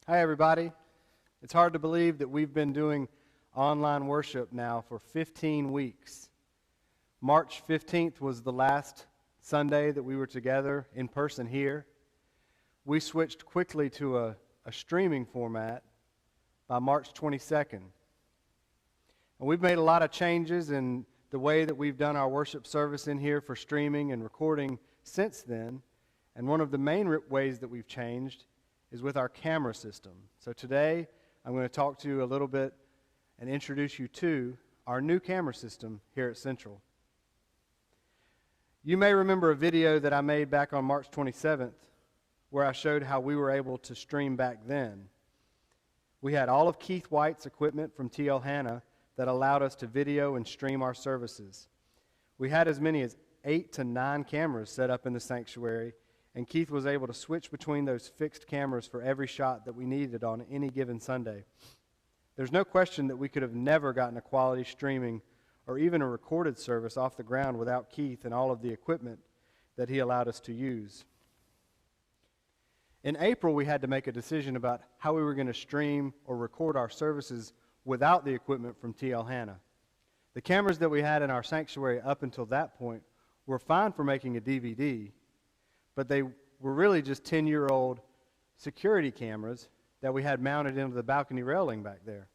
Hi, everybody. It's hard to believe that we've been doing online worship now for 15 weeks. March 15th was the last Sunday that we were together in person here. We switched quickly to a streaming format by March 22nd. And we've made a lot of changes in the way that we've done our worship service in here for streaming and recording since then. And one of the main ways that we've changed is with our camera system. So today, I'm going to talk to you a little bit and introduce you to our new camera system here at Central. You may remember a video that I made back on March 27th where I showed how we were able to stream back then. We had all of Keith White's equipment from T.L. Hanna that allowed us to video and stream our services. We had as many as 8 to 9 cameras set up in the sanctuary, and Keith was able to switch between those fixed cameras for every shot that we needed on any given Sunday. There's no question that we could have never gotten a quality streaming or even a recorded service off the ground without Keith and all of the equipment that he allowed us to use. In April, we had to make a decision about how we were going to stream or record our services without the equipment from T.L. Hanna. The cameras that we had in our sanctuary up until that point were fine for making a DVD, but they were really just 10-year-old security cameras that we had mounted into the balcony railing back there.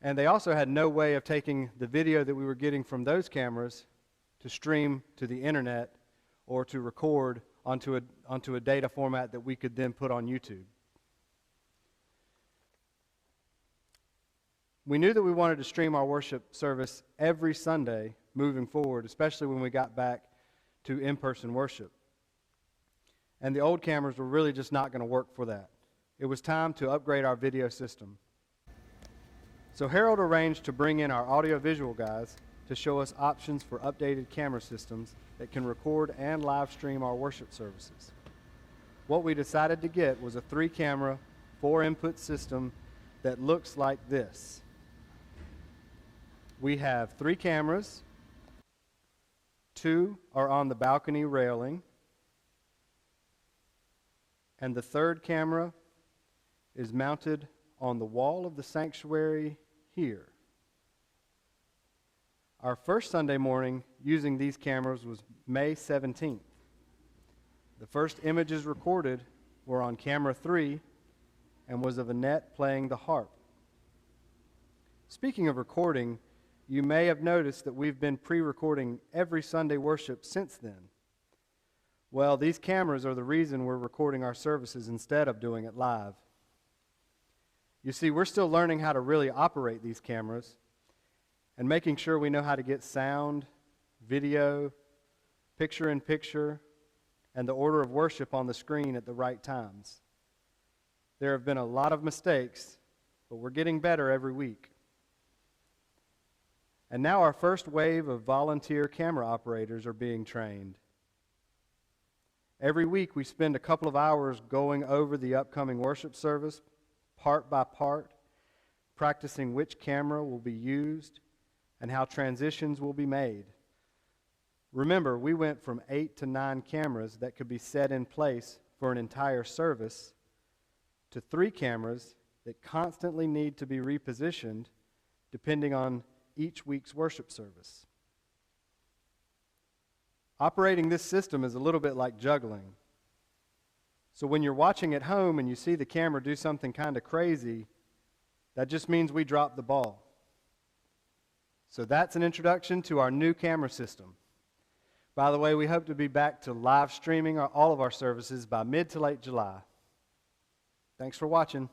And they also had no way of taking the video that we were getting from those cameras to stream to the internet or to record onto a data format that we could then put on YouTube. We knew that we wanted to stream our worship service every Sunday moving forward, especially when we got back to in-person worship. And the old cameras were really just not going to work for that. It was time to upgrade our video system. So Harold arranged to bring in our audiovisual guys to show us options for updated camera systems that can record and live stream our worship services. What we decided to get was a 3-camera, 4-input system that looks like this. We have 3 cameras. 2 are on the balcony railing. And the 3rd camera is mounted on the wall of the sanctuary here. Our first Sunday morning using these cameras was May 17th. The first images recorded were on camera 3 and was of Annette playing the harp. Speaking of recording, you may have noticed that we've been pre-recording every Sunday worship since then. Well, these cameras are the reason we're recording our services instead of doing it live. You see, we're still learning how to really operate these cameras and making sure we know how to get sound, video, picture-in-picture, and the order of worship on the screen at the right times. There have been a lot of mistakes, but we're getting better every week. And now our first wave of volunteer camera operators are being trained. Every week we spend a couple of hours going over the upcoming worship service, part by part, practicing which camera will be used and how transitions will be made. Remember, we went from 8 to 9 cameras that could be set in place for an entire service to 3 cameras that constantly need to be repositioned depending on each week's worship service. Operating this system is a little bit like juggling. So when you're watching at home and you see the camera do something kind of crazy, that just means we dropped the ball. So that's an introduction to our new camera system. By the way, we hope to be back to live streaming all of our services by mid to late July. Thanks for watching.